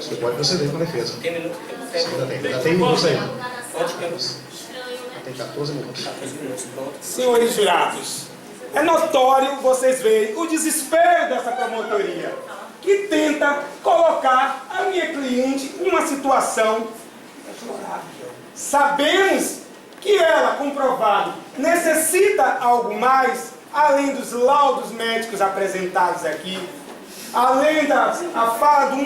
Você pode proceder com a defesa. Tem minuto? Ainda tem minutos aí. Quantos minutos? Tem 14 minutos. 14 minutos, pronto. Senhores jurados, é notório, vocês veem, o desespero dessa promotoria, que tenta colocar a minha cliente em uma situação deplorável. Sabemos que ela, comprovado, necessita algo mais, além dos laudos médicos apresentados aqui, além da fala de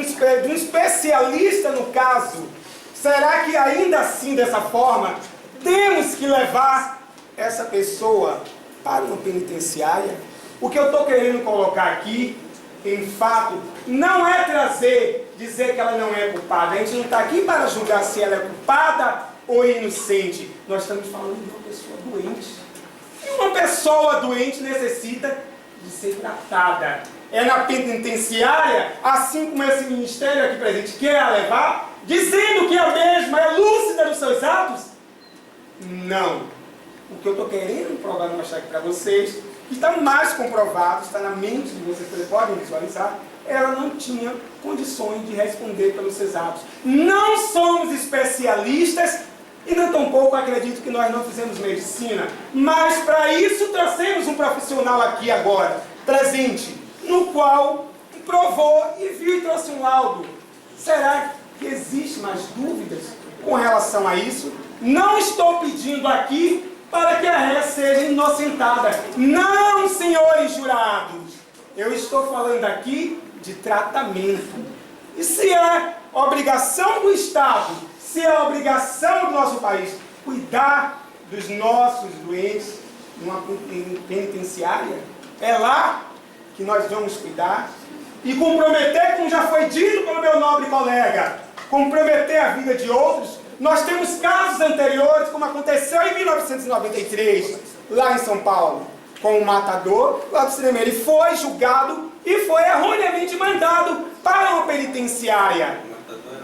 um especialista no caso. Será que ainda assim, dessa forma, temos que levar essa pessoa para uma penitenciária? O que eu estou querendo colocar aqui, em fato, não é dizer que ela não é culpada. A gente não está aqui para julgar se ela é culpada ou inocente. Nós estamos falando de uma pessoa doente. E uma pessoa doente necessita de ser tratada. É na penitenciária, assim como esse ministério aqui presente quer a levar, dizendo que a mesma é lúcida dos seus atos? Não. O que eu estou querendo provar, mostrar aqui para vocês, que está mais comprovado, está na mente de vocês, vocês podem visualizar, ela não tinha condições de responder pelos seus atos. Não somos especialistas e não tampouco acredito que nós não fizemos medicina, mas para isso trouxemos um profissional aqui agora, presente, no qual provou e viu e trouxe um laudo. Será que existe mais dúvidas com relação a isso? Não estou pedindo aqui para que a ré seja inocentada. Não, senhores jurados. Eu estou falando aqui de tratamento. E se é obrigação do Estado, se é obrigação do nosso país cuidar dos nossos doentes numa penitenciária, é lá que nós vamos cuidar e comprometer, como já foi dito pelo meu nobre colega, comprometer a vida de outros. Nós temos casos anteriores, como aconteceu em 1993, lá em São Paulo, com o matador lá do cinema. Ele foi julgado e foi erroneamente mandado para uma penitenciária.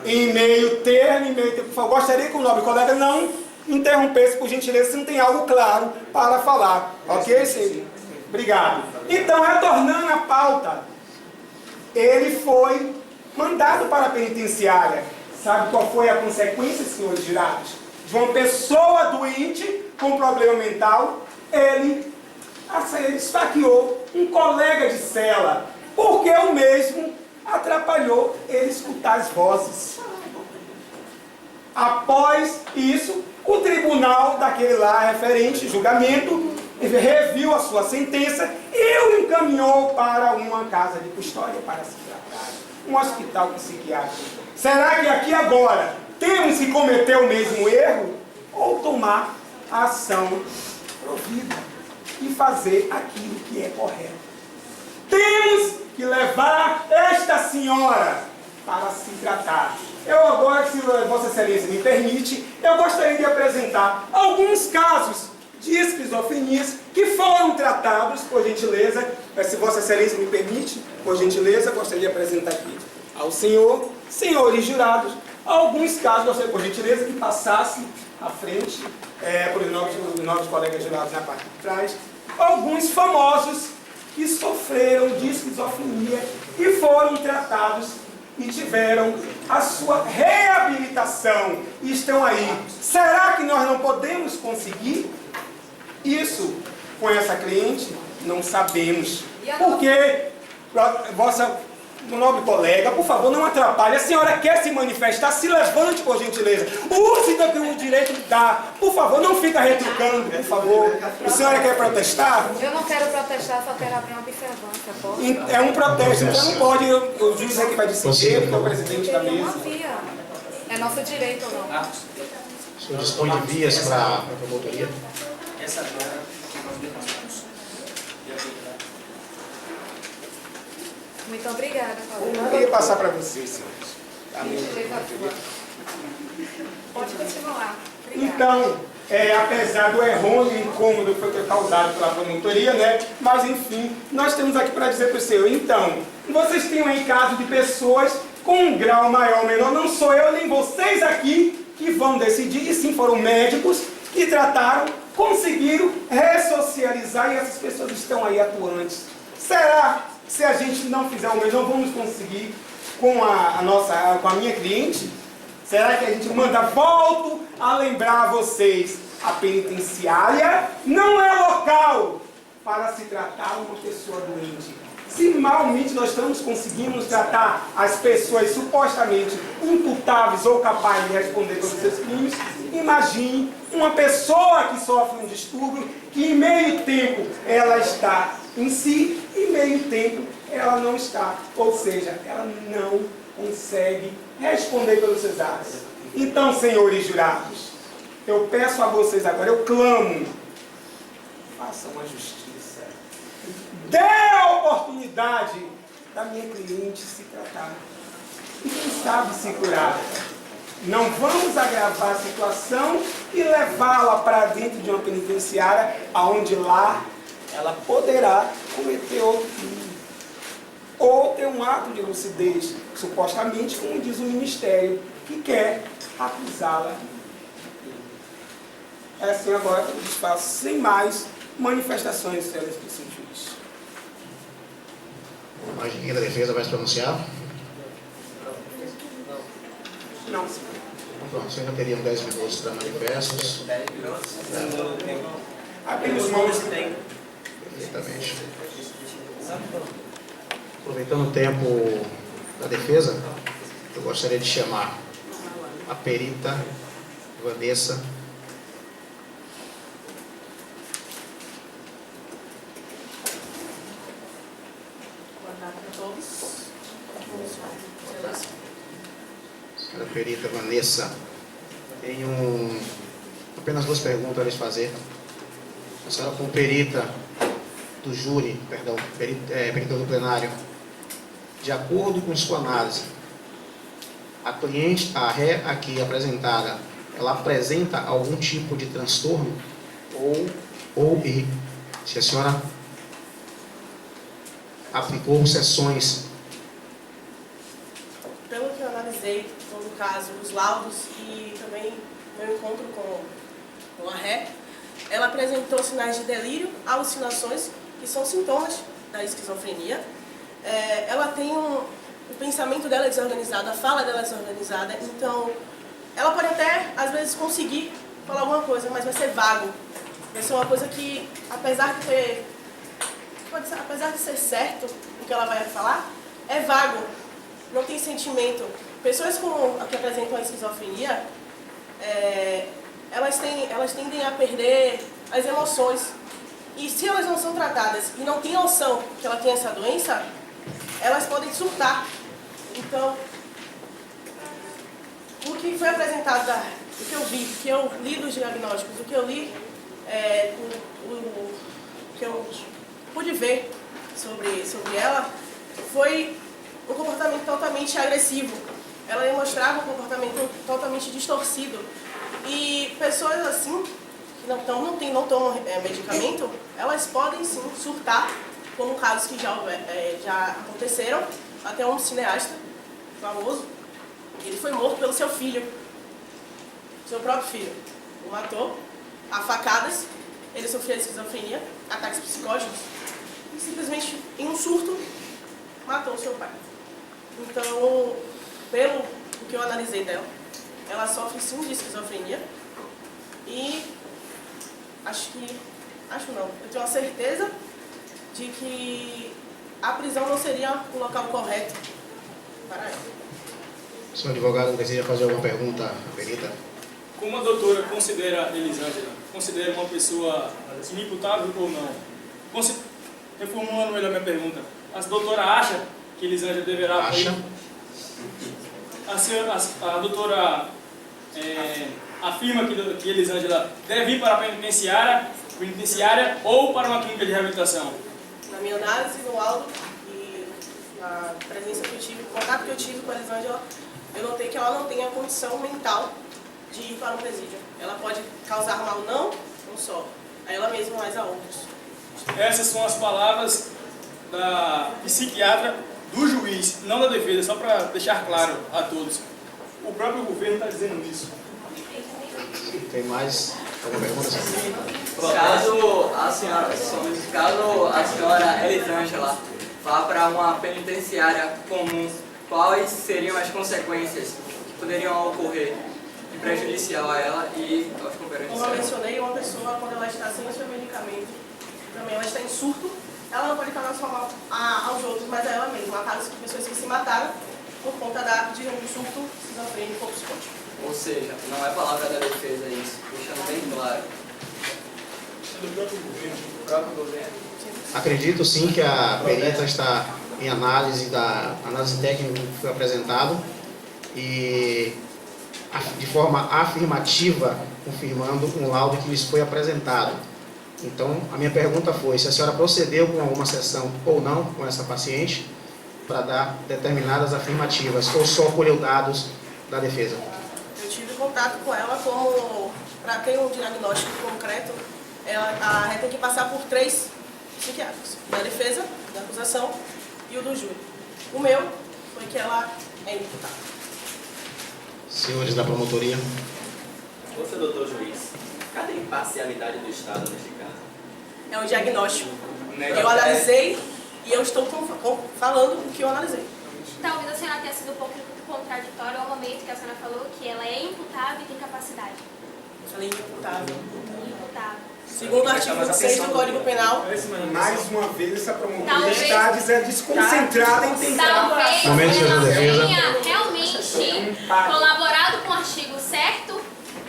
Em meio termo, por favor, gostaria que o nobre colega não interrompesse, por gentileza, se não tem algo claro para falar. Ok, senhor? Obrigado. Então, retornando à pauta, ele foi mandado para a penitenciária. Sabe qual foi a consequência, senhores jurados? De uma pessoa doente com problema mental, ele esfaqueou um colega de cela, porque o mesmo atrapalhou ele escutar as vozes. Após isso, o tribunal daquele lá referente, julgamento, reviu a sua sentença e o encaminhou para uma casa de custódia para se tratar, um hospital psiquiátrico. Será que aqui agora temos que cometer o mesmo erro ou tomar a ação provida e fazer aquilo que é correto? Temos que levar esta senhora para se tratar. Eu agora, se Vossa Excelência me permite, eu gostaria de apresentar alguns casos de esquizofrenias que foram tratados, por gentileza, se Vossa Excelência me permite, por gentileza, gostaria de apresentar aqui ao senhores jurados, alguns casos, gostaria, por gentileza, que passasse à frente, por nobres colegas jurados na parte de trás, alguns famosos que sofreram de esquizofrenia e foram tratados e tiveram a sua reabilitação e estão aí. Será que nós não podemos conseguir isso com essa cliente? Não sabemos. Porque, vossa nobre colega, por favor, não atrapalhe. A senhora quer se manifestar, se levante, por gentileza. Use o direito de dar. Por favor, não fica retrucando, por favor. A senhora quer protestar? Eu não quero protestar, só quero abrir uma observância. Pode? É um protesto, então não pode. O juiz aqui vai decidir, que é o presidente da Tem uma mesa. via. É nosso direito ou não? O senhor dispõe de vias para a promotoria? Essa agora nós debatemos. Muito obrigada, Eu colega. ia passar para vocês, senhores. Pode continuar. Obrigada. Então, apesar do errôneo e incômodo que foi causado pela promotoria, né? Mas enfim, nós temos aqui para dizer para o senhor. Então, vocês têm aí caso de pessoas com um grau maior ou menor, não sou eu nem vocês aqui que vão decidir, e sim foram médicos que trataram, conseguiram ressocializar e essas pessoas estão aí atuantes. Será que se a gente não fizer o mesmo, não vamos conseguir com a minha cliente? Será que a gente manda? Volto a lembrar a vocês, a penitenciária não é local para se tratar uma pessoa doente. Se malmente nós estamos conseguindo tratar as pessoas supostamente imputáveis ou capazes de responder pelos seus crimes, imagine uma pessoa que sofre um distúrbio, que em meio tempo ela está em si, e em meio tempo ela não está. Ou seja, ela não consegue responder pelos seus atos. Então, senhores jurados, eu peço a vocês agora, eu clamo, façam a justiça. Dê a oportunidade da minha cliente se tratar. E quem sabe se curar. Não vamos agravar a situação e levá-la para dentro de uma penitenciária, onde lá ela poderá cometer outro crime. Ou ter um ato de lucidez, supostamente, como diz o Ministério, que quer acusá-la. É assim agora que eu desfaço, sem mais manifestações, senhores do juiz. A engenharia da defesa vai se pronunciar? Não, senhor. Pronto, você ainda teriam 10 minutos para manifestos. 10 minutos. Apenas mãos. Perfeitamente. Aproveitando o tempo da defesa, eu gostaria de chamar a perita Vanessa. Boa tarde a todos. Senhora perita Vanessa, tenho apenas 2 perguntas a lhes fazer. A senhora, como perita do júri, perdão, perita do plenário, de acordo com sua análise, a cliente, a ré aqui apresentada, ela apresenta algum tipo de transtorno? E se a senhora aplicou sessões? Pelo que eu analisei todo o caso, os laudos e também meu encontro com a ré, ela apresentou sinais de delírio, alucinações, que são sintomas da esquizofrenia. Ela tem o pensamento dela é desorganizado, a fala dela é desorganizada, então ela pode até, às vezes, conseguir falar alguma coisa, mas vai ser vago. Vai ser uma coisa que, apesar de ser certo o que ela vai falar, é vago, não tem sentimento. Pessoas que apresentam a esquizofrenia, elas tendem a perder as emoções. E se elas não são tratadas e não têm noção que ela tem essa doença, elas podem surtar. Então, o que foi apresentado, o que eu vi, o que eu li dos diagnósticos, o que eu li, o que eu pude ver sobre ela, foi um comportamento totalmente agressivo. Ela demonstrava um comportamento totalmente distorcido. E pessoas assim, que não tomam medicamento, elas podem sim surtar, como casos que já aconteceram. Até um cineasta famoso, ele foi morto pelo seu filho, seu próprio filho. O matou a facadas, ele sofria de esquizofrenia, ataques psicóticos, e simplesmente, em um surto, matou o seu pai. Então, pelo que eu analisei dela, ela sofre sim de esquizofrenia e eu tenho a certeza de que a prisão não seria o local correto para ela. O senhor advogado deseja fazer alguma pergunta à perita? Como a doutora considera Elisângela? Considera uma pessoa inimputável ou não? Reformulando melhor minha pergunta, a doutora acha que Elisângela deverá... Acha? A doutora afirma que Elisângela deve ir para a penitenciária ou para uma clínica de reabilitação? Na minha análise, no laudo e na presença que eu tive, o contato que eu tive com a Elisângela, eu notei que ela não tem a condição mental de ir para um presídio. Ela pode causar mal não só a ela mesma, mas a outros. Essas são as palavras da psiquiatra do juiz, não da defesa, só para deixar claro a todos. O próprio governo está dizendo isso. Tem mais alguma pergunta? Caso a senhora Elisângela vá para uma penitenciária comum, quais seriam as consequências que poderiam ocorrer de prejudicial a ela e aos companheiros de Como eu cela? mencionei, uma pessoa, quando ela está sem o seu medicamento, também ela está em surto, ela não pode causar só mal aos outros, mas a ela mesma. Há casos de pessoas que se mataram por conta de um surto esquizofrênico ou psicótico. Ou seja, não é palavra da defesa isso, deixando bem claro. O próprio governo. Acredito sim que a perita está em análise da análise técnica que foi apresentado e de forma afirmativa confirmando um laudo que lhes foi apresentado. Então, a minha pergunta foi se a senhora procedeu com alguma sessão ou não com essa paciente para dar determinadas afirmativas ou só colheu dados da defesa. Eu tive contato com ela como, para ter um diagnóstico concreto, ela tem que passar por 3 psiquiatras, da defesa, da acusação e o do júri. O meu foi que ela é imputada. Senhores da promotoria. Você, doutor juiz, cadê a imparcialidade do Estado neste caso? É um diagnóstico. Eu analisei e eu estou falando o que eu analisei. Talvez a senhora tenha sido um pouco contraditória ao momento que a senhora falou que ela é imputável e tem capacidade. Eu falei imputável. Imputável. Segundo o artigo 26 do Código Penal, Mais uma vez, essa promotoria Talvez- está desconcentrada em tentar. Talvez Momento de ela não defesa. tenha realmente colaborado com o artigo certo,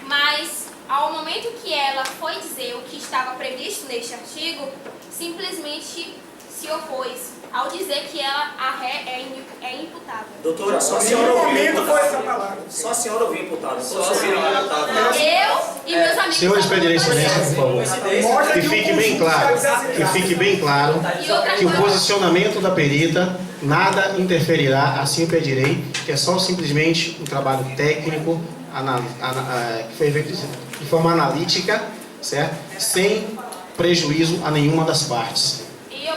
mas ao momento que ela foi dizer o que estava previsto neste artigo, simplesmente se opôs ao dizer que ela é imputável. Doutora, só a Em senhora nenhum ouviu momento foi essa imputado. palavra. Só a senhora ouviu imputado. Só a senhora imputado. Eu e meus amigos... Senhores, pedirei também. silêncio, por favor. Mostra Que que o fique bem conjunto claro, está que desafiado. fique bem claro E outra que o coisa, posicionamento da perita nada interferirá, assim pedirei, que é só simplesmente um trabalho técnico que foi feito de forma analítica, certo? Sem prejuízo a nenhuma das partes. e eu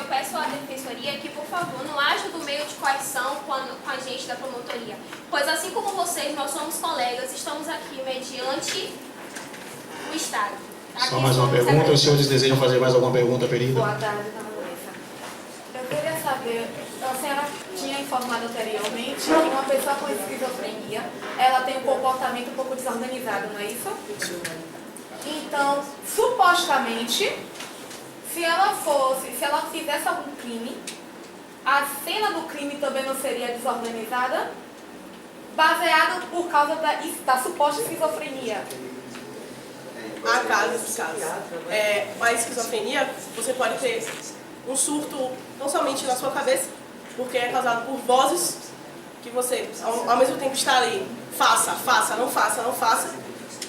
peço à defensoria que, por favor, não haja do meio de coação com a gente da promotoria. Pois assim como vocês, nós somos colegas, estamos aqui mediante o Estado. Só mais uma pergunta, os senhores desejam fazer mais alguma pergunta, perita? Boa tarde, dona Vanessa. Eu queria saber, a senhora tinha informado anteriormente que uma pessoa com esquizofrenia, ela tem um comportamento um pouco desorganizado, não é isso? Então, supostamente, se ela fizesse algum crime, a cena do crime também não seria desorganizada, baseado por causa da suposta esquizofrenia. há casos e casos. A esquizofrenia, você pode ter um surto não somente na sua cabeça, porque é causado por vozes que você, ao mesmo tempo, está ali, faça, não faça, não faça.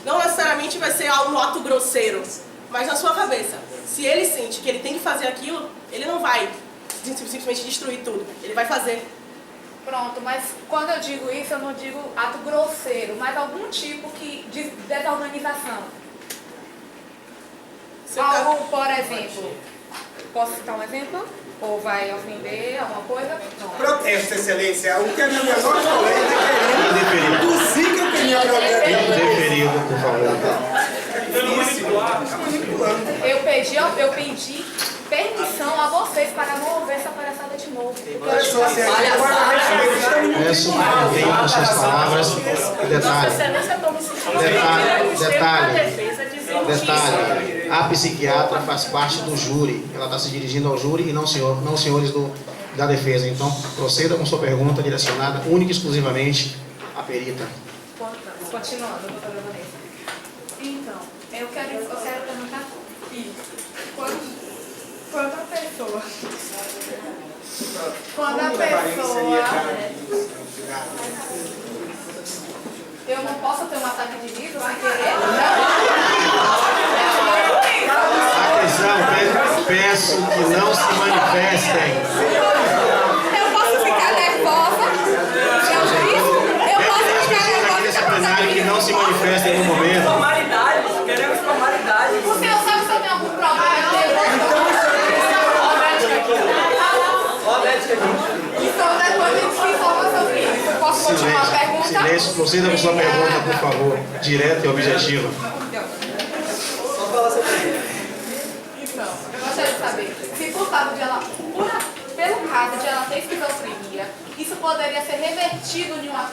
Não necessariamente vai ser um ato grosseiro, mas na sua cabeça. Se ele sente que ele tem que fazer aquilo, ele não vai simplesmente destruir tudo. Ele vai fazer. Pronto, mas quando eu digo isso, eu não digo ato grosseiro, mas algum tipo de desorganização. Algo, por exemplo, posso citar um exemplo? Ou vai ofender alguma coisa? Não. Protesto, excelência. O que a minha menor colega está querendo induzir que eu tenha protesto. Indeferido, por favor. Está manipulando. Eu pedi permissão a vocês para não ouvir essa palhaçada de novo. Pessoal, assim, agora eles estão me Peço que mantenham as suas palavras. Detalhe, a psiquiatra faz parte do júri. Ela está se dirigindo ao júri e não senhores da defesa. Então, proceda com sua pergunta direcionada única e exclusivamente à perita. Continuando, doutora Vanessa. Então, eu quero perguntar quando a pessoa eu não posso ter um ataque de riso sem querer? Atenção, peço que não se manifestem. Eu posso ficar nervosa? Eu posso ficar nervosa? Nesse plenário que não se manifestem no momento. Formalidade, queremos formalidade. O senhor sabe se eu tenho algum problema? Ó, médica aqui. Então, depois a gente se informa sobre isso. Eu posso continuar a pergunta? Silêncio, proceda com sua pergunta, por favor. Direta e objetiva. Só falar sobre isso. Então, eu gostaria de saber se por causa de ela, pelo caso de ela ter esquizofrenia, isso poderia ser revertido em uma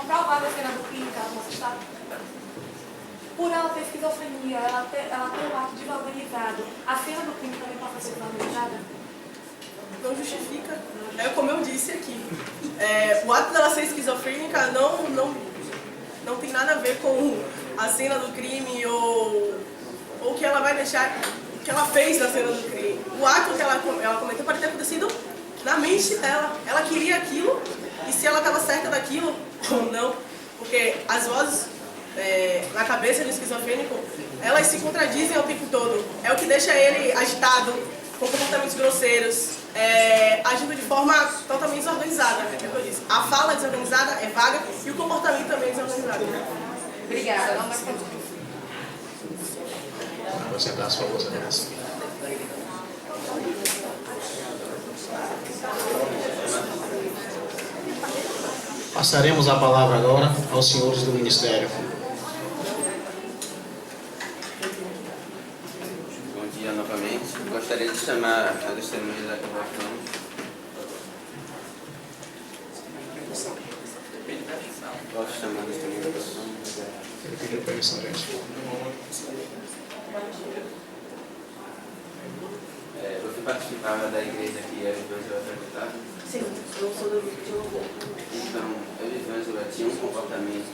provável cena do crime que ela possa estar? Por ela ter esquizofrenia, ela tem um ato desorganizado, a cena do crime também pode ser desorganizada? Não justifica. É como eu disse aqui. O ato dela ser esquizofrênica não tem nada a ver com a cena do crime ou o que ela vai deixar, o que ela fez na cena do crime. O ato que ela cometeu pode ter acontecido na mente dela. Ela queria aquilo, e se ela estava certa daquilo ou não, porque as vozes na cabeça do esquizofrênico, elas se contradizem o tempo todo. É o que deixa ele agitado, com comportamentos grosseiros, agindo de forma totalmente desorganizada, é o que eu disse. A fala é desorganizada, é vaga, e o comportamento também é desorganizado. Obrigada. Não mais perguntas. Vou sentar, por favor, Vanessa. Passaremos a palavra agora aos senhores do Ministério. Bom dia novamente. Gostaria de chamar a testemunha da convocação. Posso chamar a testemunha da convocação? Ele pediu permissão, gente. Você participava da igreja que a Elisângela frequentava? Sim, eu sou do grupo de louvor. Então, a Elisângela tinha um comportamento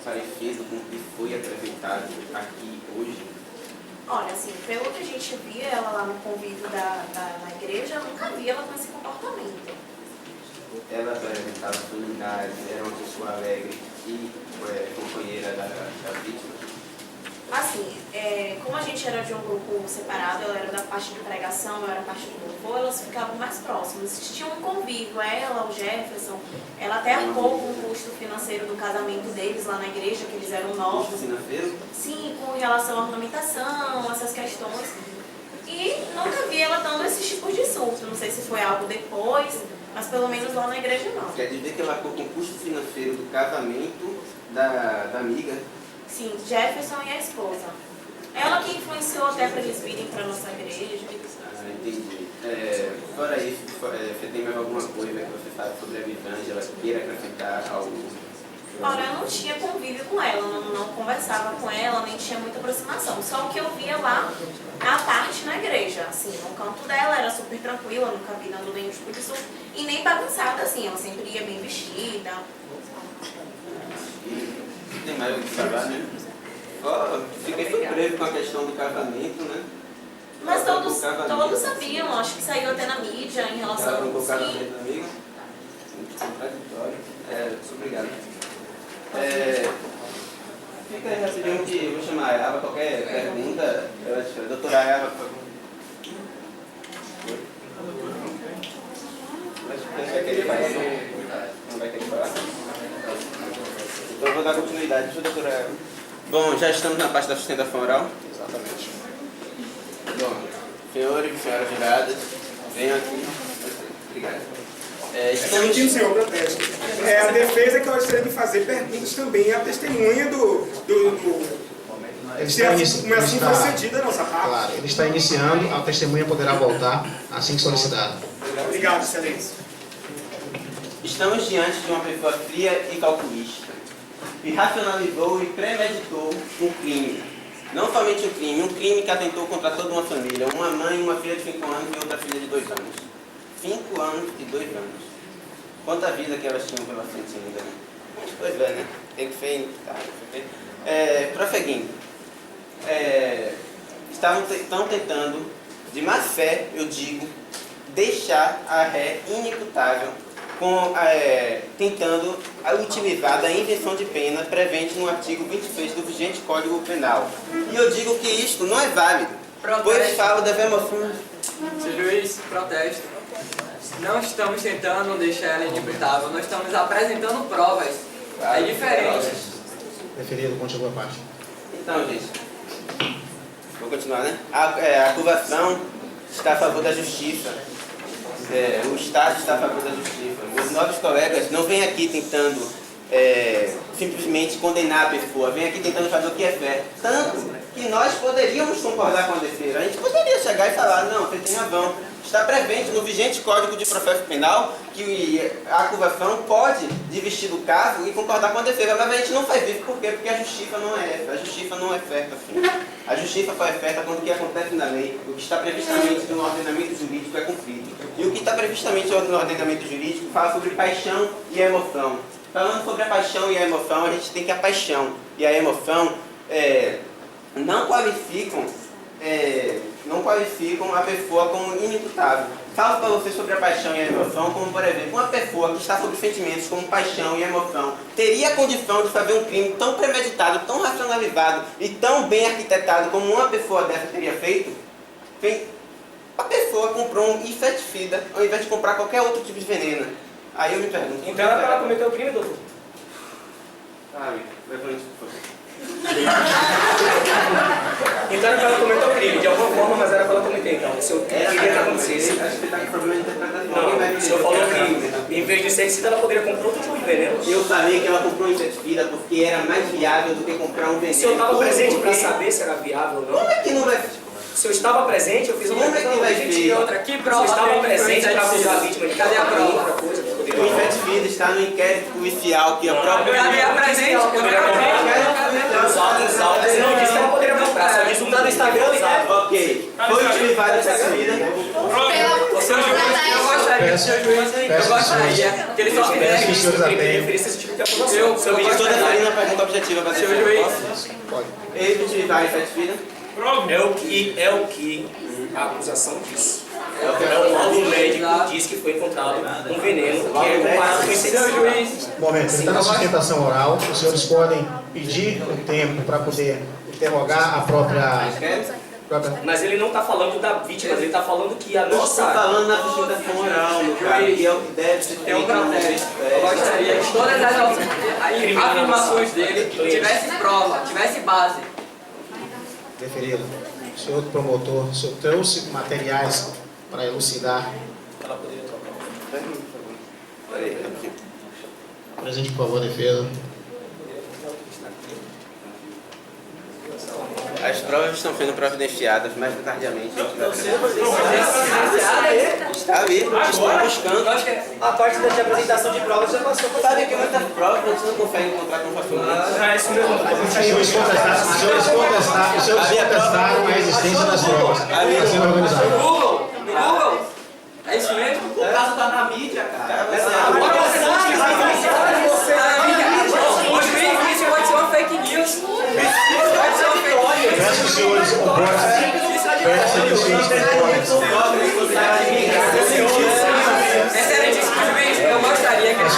parecido com o que foi apresentado aqui hoje? Olha, assim, pelo que a gente via ela lá no convívio na igreja, eu nunca vi ela com esse comportamento. Ela apresentava familiares, era uma pessoa alegre e companheira da vítima? Assim, como a gente era de um grupo separado, ela era da parte de pregação, eu era da parte do louvor, elas ficavam mais próximas. Tinha um convívio, ela, o Jefferson, ela até arcou com o custo financeiro do casamento deles lá na igreja, que eles eram novos. Custo financeiro? Sim, com relação à ornamentação, essas questões. E nunca vi ela dando esses tipos de surto. Não sei se foi algo depois, mas pelo menos lá na igreja não. Quer dizer que ela arcou com o custo financeiro do casamento da amiga? Sim, Jefferson e a esposa. Ela que influenciou até para eles virem para a nossa igreja. Entendi. Fora isso, você tem mais alguma coisa que você sabe sobre a Elisângela que queira acrescentar ao... Olha, eu não tinha convívio com ela, não conversava com ela, nem tinha muita aproximação. Só o que eu via lá na parte na igreja, assim, no canto dela era super tranquila, nunca vi dando nenhum tipo de surto. E nem bagunçada, assim, ela sempre ia bem vestida. Tem mais o que falar, né? Fiquei surpreso com a questão do casamento, né? Mas todos sabiam, acho que saiu até na mídia em relação ao casamento da amiga. Muito contraditório. Muito obrigado. Fica aí rapidinho que eu vou chamar ela, qualquer pergunta, doutora Eva, por favor. Você vai querer falar? Não vai querer falar? Então eu vou dar continuidade, doutora Eva. Bom, já estamos na parte da sustentação oral? Exatamente. Bom, senhores e senhoras juradas, venham aqui. Obrigado. Permitindo, senhor, protesto. A defesa que eu gostaria de fazer perguntas também à testemunha se assim foi cedida a nossa parte. Claro, ele está iniciando, a testemunha poderá voltar assim que solicitado. Obrigado, excelência. Estamos diante de uma pessoa fria e calculista, que racionalizou e premeditou um crime. Não somente um crime que atentou contra toda uma família, uma mãe, uma filha de 5 anos e outra filha de 2 anos. 5 anos e 2 anos. Quanta vida que elas tinham pela frente ainda, né? Pois é, né? Tem que ser... prosseguindo. Estão tentando, de má fé, eu digo, deixar a ré inimputável, tentando utilizar da invenção de pena prevente no artigo 26 do vigente Código Penal. E eu digo que isto não é válido, pois falo das emoções... Seu juiz, protesto. Não estamos tentando deixar ela inimputável, nós estamos apresentando provas. É diferente. Referido, continua a parte. Então, gente, vou continuar, né? A acusação está a favor da justiça. O Estado está a favor da justiça. Meus novos colegas não vêm aqui tentando simplesmente condenar a pessoa, vêm aqui tentando fazer o que é certo. Tanto que nós poderíamos concordar com a defesa. A gente poderia chegar e falar, não, você tem razão. está prevento no vigente Código de Processo Penal que a acusação pode desistir do caso e concordar com a defesa, mas a gente não faz isso. Por quê? Porque a justiça não é essa. A justiça não é certa assim. A justiça só é certa quando o que acontece na lei, o que está previstamente no ordenamento jurídico é cumprido. E o que está previstamente no ordenamento jurídico fala sobre paixão e emoção. Falando sobre a paixão e a emoção, a gente tem que a paixão e a emoção não qualificam a pessoa como inimputável. Falo para você sobre a paixão e a emoção, como por exemplo, uma pessoa que está sob sentimentos como paixão e emoção teria a condição de fazer um crime tão premeditado, tão racionalizado e tão bem arquitetado como uma pessoa dessa teria feito? A pessoa comprou um inseticida ao invés de comprar qualquer outro tipo de veneno. Aí eu me pergunto... Então era para ela cometer o crime, doutor? Levante, por favor. Então era para ela cometer o crime, de alguma forma, mas era para ela cometer. Então, o senhor queria que acontecesse. Acho que está com problema de interpretação. Não, o senhor falou que em vez de inseticida ela poderia comprar outro tipo de veneno. Eu falei que ela comprou um inseticida porque era mais viável do que comprar um veneno. O senhor estava presente para saber se era viável ou não? Como é que não vai... O senhor estava presente, eu fiz uma pergunta. Como é que vai ver? Outra, que O prova? senhor estava presente para acusar a vítima de Cadê a prova? outra coisa que poderia... O inseticida está no inquérito policial que a própria... Cadê a presente? Os autos não disse que ela poderia comprar, só disse no Instagram. Ok. Foi utilizado inseticida. Eu gostaria que ele só fizesse Os senhores atendem. Esse tipo de acusação. Eu Estou deferindo a pergunta objetiva para Senhor juiz. Eles utilizaram inseticida? É o que a acusação diz. O laudo médico diz que foi encontrado um veneno que é comparado com inseticida. Um momento, está na sustentação oral, os senhores podem pedir um tempo para poder interrogar a própria... Mas ele não está falando da vítima, ele está falando que a Eu estou nossa... falando na sustentação oral, meu cara, e é o que deve ser Tem um protesto. Eu gostaria que todas as afirmações dele tivessem prova, tivessem base. Deferido. O senhor promotor, o senhor trouxe materiais para elucidar. Ela poderia trocar. Presente, por favor, defesa. As provas estão sendo providenciadas, mais tardiamente. Está ali, estou buscando. Eu acho que a parte da apresentação de provas já passou. Sabe que muitas provas a gente não consegue encontrar com facilmente. É isso mesmo. Os senhores contestaram a existência das provas. Está sendo organizado. No Google? É isso mesmo? O caso está na mídia, cara. Agora você não o juiz disse que pode ser uma fake news. Pode ser uma fake news. Peço os senhores Excelentíssimo juiz, eu gostaria que ele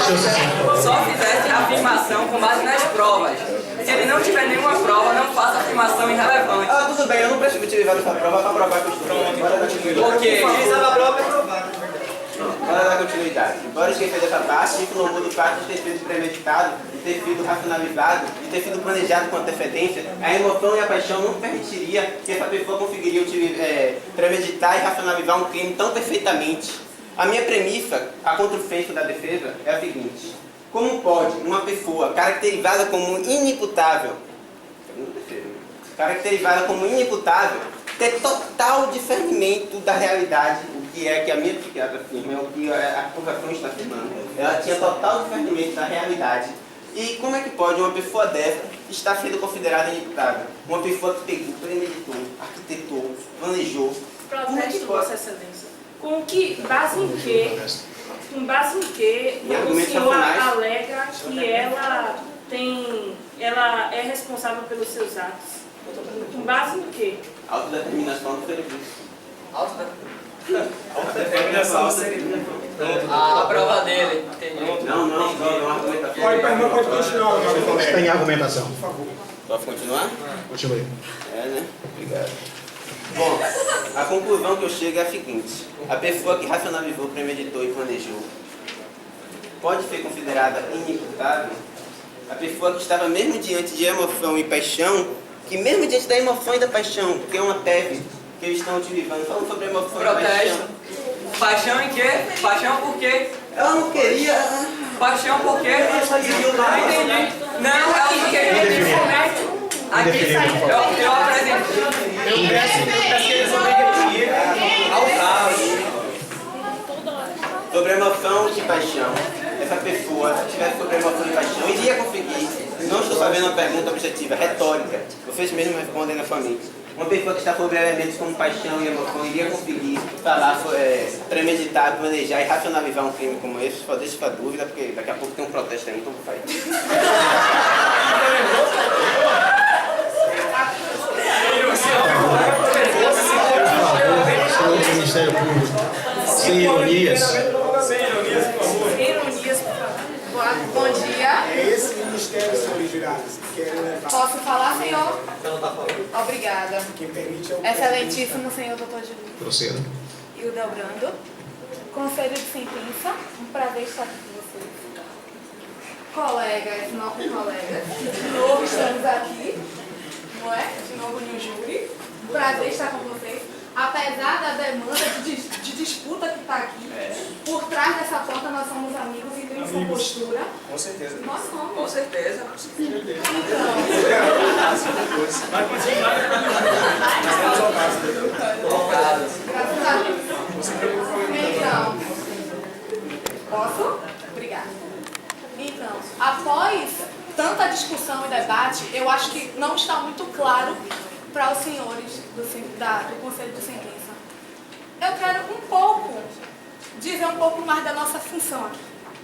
só fizesse a afirmação com base nas provas. Se ele não tiver nenhuma prova, não faça afirmação irrelevante. Tudo bem, eu não preciso utilizar essa prova para provar que eu estou. Por quê? Utilizar a prova para provar. Bora dar continuidade. Bora esquecer dessa parte, isso não muda o fato de ter sido premeditado, de ter sido racionalizado, de ter sido planejado com antecedência. A emoção e a paixão não permitiria que essa pessoa conseguiria premeditar e racionalizar um crime tão perfeitamente. A minha premissa, a contra-ofensa da defesa, é a seguinte: como pode uma pessoa caracterizada como inimputável, ter total discernimento da realidade, o que é que a minha psiquiatra afirma, é o que a acusação está afirmando. Ela tinha total discernimento da realidade. E como é que pode uma pessoa dessa estar sendo considerada inimputável? Uma pessoa que pegou, premeditou, arquitetou, planejou. Protesto, Vossa Excelência. Com base em quê? Com base em quê o senhor alega que ela é responsável pelos seus atos? Com base em quê? Autodeterminação do serviço. Autodeterminação do serviço. A prova dele, entendi. Não, argumentação. Pode continuar. Está em argumentação. Posso continuar? Continue. Né? Obrigado. Bom, a conclusão que eu chego é a seguinte: a pessoa que racionalizou, premeditou e planejou pode ser considerada inimputável. A pessoa que estava mesmo diante de emoção e paixão, que mesmo diante da emoção e da paixão, que é uma tese que eles estão utilizando, falando sobre emoção e paixão. Paixão em quê? Paixão por quê? Ela não queria. Paixão por quê? Não entendi. Não, ela não queria. Aqui, eu apresento. Eu peço que eles obedeçam ao caso. sobre emoção e paixão, essa pessoa tivesse sobre emoção e paixão, iria conseguir, não estou fazendo uma pergunta objetiva, retórica, vocês mesmos respondem na família. Uma pessoa que está sobre elementos como paixão e emoção iria conseguir falar, premeditar, planejar e racionalizar um crime como esse? Só deixa essa dúvida, porque daqui a pouco tem um protesto aí, então vou sair. Senhor do Ministério Público, sem ironias. Sem ironias, por favor. Ironias, por favor. Bom dia. É esse ministério, senhores jurados, que querem levar. Posso falar, senhor? Não tá falando. Obrigada. Quem permite é o Excelentíssimo senhor doutor Júlio. Proceda. Hildebrando. Conselho de sentença. Um prazer estar aqui com vocês. Colegas, novos colegas. De novo estamos aqui. Não é? De novo no júri. Um prazer estar com vocês. Apesar da demanda de disputa que está aqui, por trás dessa porta nós somos amigos e temos compostura. Com certeza. Nós somos. Com certeza. Então, Vai continuar. graças a Deus. Então, posso? Obrigada. Então, após tanta discussão e debate, eu acho que não está muito claro para os senhores do Conselho de Sentença. Eu quero dizer um pouco mais da nossa função aqui.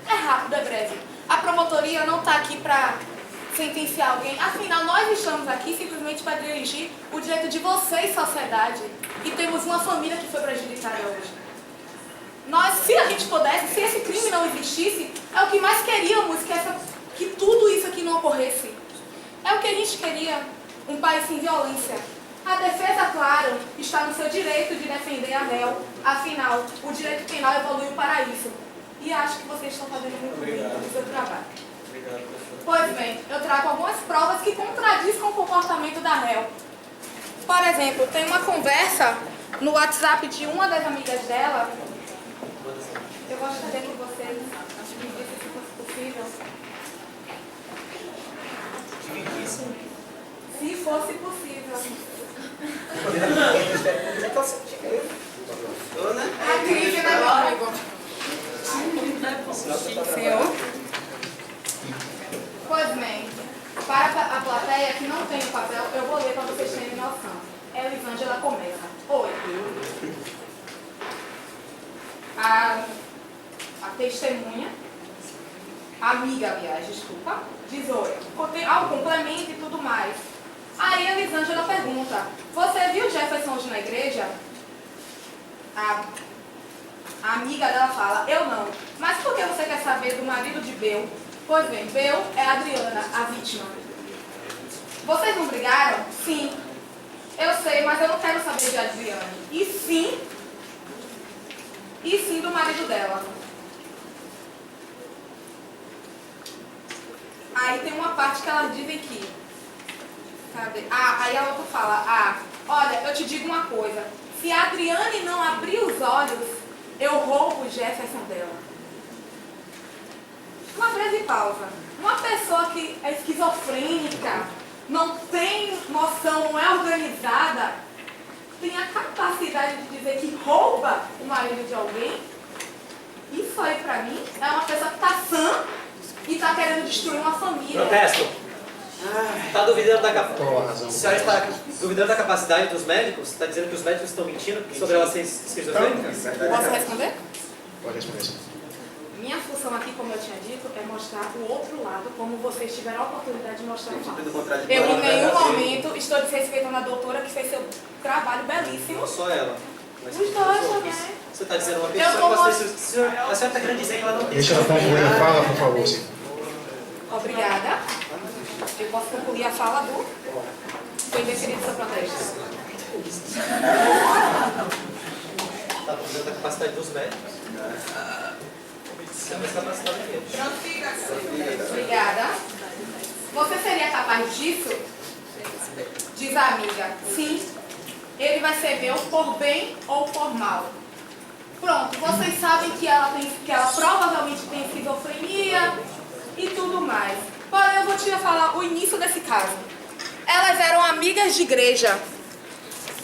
É rápido, é breve. A promotoria não está aqui para sentenciar alguém. Afinal, nós estamos aqui simplesmente para dirigir o direito de vocês, sociedade. E temos uma família que foi prejudicada hoje. Nós, se a gente pudesse, se esse crime não existisse, é o que mais queríamos, que tudo isso aqui não ocorresse. É o que a gente queria. Um país sem violência. A defesa, claro, está no seu direito de defender a réu. Afinal, o direito penal evoluiu para isso. E acho que vocês estão fazendo muito bem o seu trabalho. Obrigado, professor. Pois bem, eu trago algumas provas que contradizem o comportamento da réu. Por exemplo, tem uma conversa no WhatsApp de uma das amigas dela. Eu gostaria que vocês me dissem se fosse possível. Se fosse possível. A crise, né, meu amigo? Senhor? Pois bem, para a plateia que não tem o papel, eu vou ler para vocês terem noção. Elisângela começa. Oi. A testemunha, amiga, aliás, desculpa, diz oi. Ao complemento e tudo mais. Aí a Elisângela pergunta, você viu Jefferson hoje na igreja? A amiga dela fala, eu não. Mas por que você quer saber do marido de Bel? Pois bem, Bel é a Adriana, a vítima. Vocês não brigaram? Sim. Eu sei, mas eu não quero saber de Adriane. E sim do marido dela. Aí tem uma parte que elas dizem que... Cadê? Aí a outra fala, olha, eu te digo uma coisa. Se a Adriane não abrir os olhos, eu roubo o Jefferson dela. Uma breve pausa. Uma pessoa que é esquizofrênica, não tem noção, não é organizada, tem a capacidade de dizer que rouba o marido de alguém? Isso aí, pra mim, é uma pessoa que está sã e está querendo destruir uma família. Protesto. Está duvidando da capacidade. A senhora está duvidando da capacidade dos médicos? Está dizendo que os médicos estão mentindo sobre ela ser esquizofrênica? Posso responder? Pode responder, sim. Minha função aqui, como eu tinha dito, é mostrar o outro lado, como vocês tiveram a oportunidade de mostrar o lado. Eu, em nenhum momento, estou desrespeitando a doutora que fez seu trabalho belíssimo. Não só ela. Os dois também. Você está dizendo uma pessoa que a senhora está querendo dizer que ela não tem. Deixa ela concluir a fala, por favor, sim. Obrigada. Eu posso concluir a fala do... Foi deferido seu protesto. Está duvidando da capacidade dos médicos? Obrigada. Você seria capaz disso? Diz a amiga. Sim. Ele vai ser meu por bem ou por mal. Pronto, vocês sabem que ela provavelmente tem esquizofrenia e tudo mais. Porém, eu vou te falar o início desse caso. Elas eram amigas de igreja.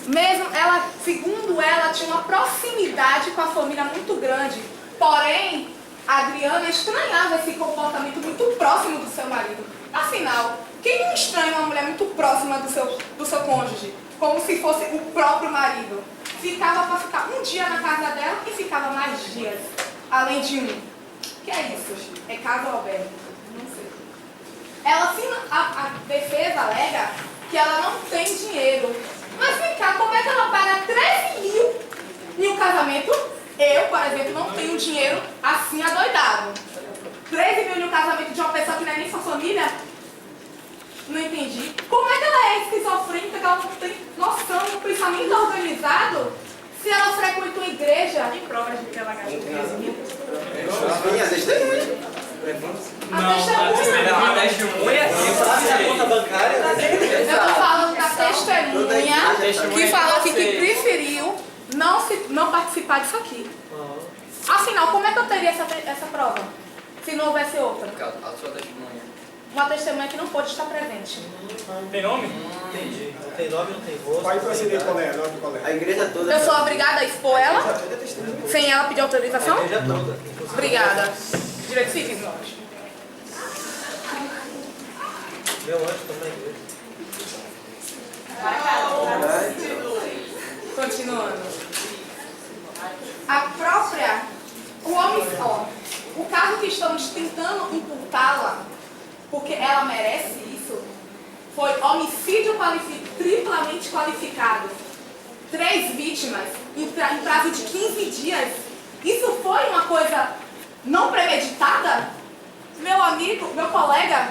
Mesmo ela, segundo ela, tinha uma proximidade com a família muito grande. Porém, a Adriana estranhava esse comportamento muito próximo do seu marido. Afinal, quem não estranha uma mulher muito próxima do seu cônjuge? Como se fosse o próprio marido. Ficava para ficar um dia na casa dela e ficava mais dias. Além de um. Que é isso? É casa ou albergue? Não sei. Ela, a defesa alega que ela não tem dinheiro. Mas vem cá, como é que ela paga 13 mil em um casamento? Eu, por exemplo, não tenho dinheiro assim adoidado. 13 mil em um casamento de uma pessoa que não é nem sua família? Não entendi. Como é que ela é esquizofrênica, que ela não tem noção do pensamento organizado, se ela frequenta uma igreja? Tem provas de que ela gastou 13 mil? Minha testemunha. A testemunha A conta bancária. Eu estou falando da testemunha que falou que preferiu não participar disso aqui. Afinal, como é que eu teria essa prova? Se não houvesse outra? A sua testemunha. Uma testemunha que não pôde estar presente. Tem nome? Entendi. Não tem nome, não tem rosto. Vai proceder qual é? Nome qual é? A igreja toda. Eu sou obrigada a expor ela? Sem ela pedir autorização? A igreja toda. Obrigada. Direito civil. Meu anjo está na igreja. Continuando. O caso que estamos tentando imputá-la, porque ela merece isso, foi homicídio triplamente qualificado. 3 vítimas em prazo de 15 dias. Isso foi uma coisa não premeditada? Meu amigo, meu colega,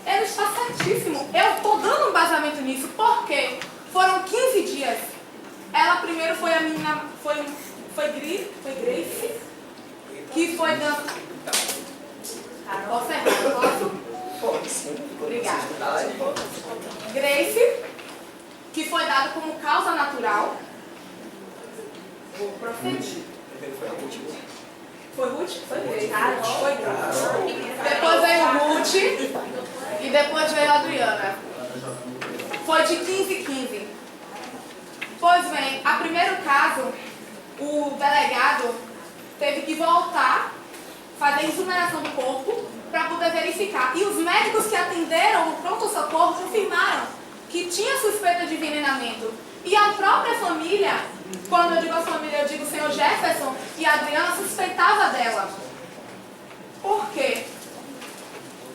ele está certíssimo. Eu estou dando um embasamento nisso, porque foram 15 dias. Ela primeiro foi a menina, foi Grace, que foi dando... Posso errar? Posso? Pode sim. Obrigada. Grace, que foi dado como causa natural. Vou prosseguir. Foi Ruth? Foi Grace. Foi Grace. Depois veio Ruth e depois veio a Adriana. Foi de 15. Pois bem, a primeiro caso, o delegado teve que voltar, fazer a exumação do corpo para poder verificar. E os médicos que atenderam no pronto-socorro confirmaram que tinha suspeita de envenenamento. E a própria família, quando eu digo a família, eu digo o senhor Jefferson e a Adriana, suspeitava dela. Por quê?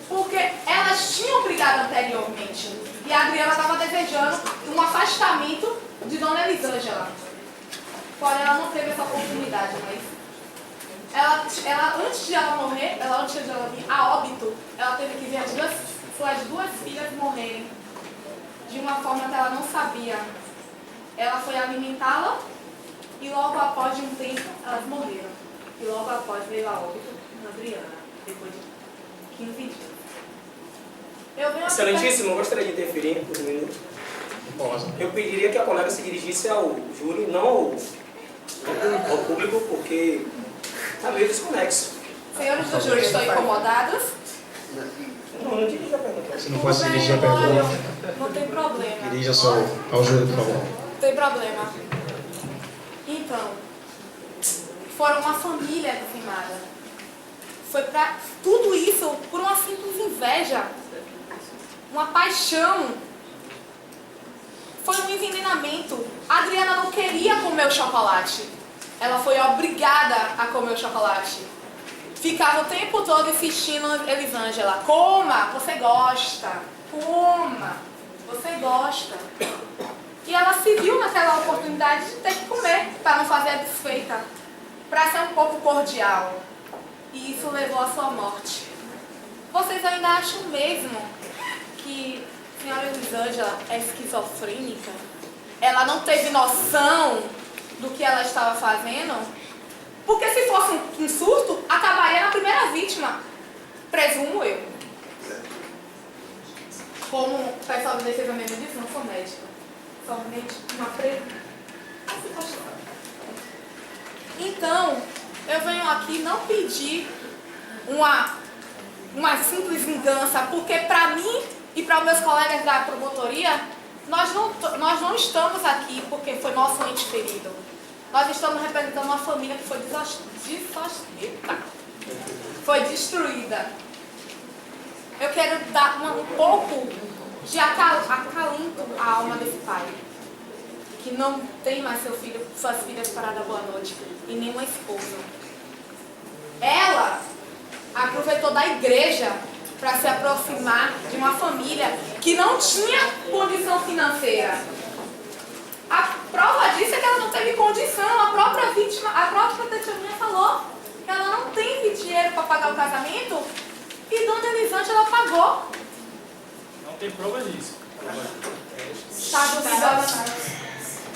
Porque elas tinham brigado anteriormente. E a Adriana estava desejando um afastamento de Dona Elisângela. Porém, ela não teve essa oportunidade, mas ela antes de ela morrer, antes de ela vir a óbito, ela teve que ver suas duas filhas morrerem de uma forma que ela não sabia. Ela foi alimentá-la e logo após de um tempo elas morreram. E logo após veio a óbito da Adriana, depois de 15 dias. Excelentíssimo, eu gostaria de interferir por um minuto. Eu pediria que a colega se dirigisse ao júri, não ao público, porque está meio desconexo. Senhores do júri, estão incomodados? Não dirija a pergunta. Você não pode se dirigir a pergunta. Não tem problema. Dirija só ao júri, por favor. Não tem problema. Então, foram uma família dizimada. Foi para tudo isso por uma simples inveja. Uma paixão. Foi um envenenamento. A Adriana não queria comer o chocolate. Ela foi obrigada a comer o chocolate. Ficava o tempo todo insistindo, Elisângela, coma, você gosta. Coma, você gosta. E ela se viu naquela oportunidade de ter que comer, para não fazer a desfeita, para ser um pouco cordial. E isso levou à sua morte. Vocês ainda acham mesmo que a senhora Elisângela é esquizofrênica? Ela não teve noção do que ela estava fazendo? Porque se fosse um surto, acabaria na primeira vítima. Presumo eu. Como o pessoal da defesa mesmo disse, não sou médica. Somente uma Então, eu venho aqui não pedir uma simples vingança, porque para mim e para os meus colegas da promotoria, nós não estamos aqui porque foi nosso ente ferido. Nós estamos representando uma família que foi destruída. Eu quero dar um pouco de acalento à alma desse pai, que não tem mais suas filhas para dar boa noite, e nenhuma esposa. Ela aproveitou da igreja para se aproximar de uma família que não tinha condição financeira. A prova disso é que ela não teve condição. A própria vítima, a própria testemunha falou que ela não teve dinheiro para pagar o casamento e Dona Elisângela pagou. Não tem prova disso. Está duvidando.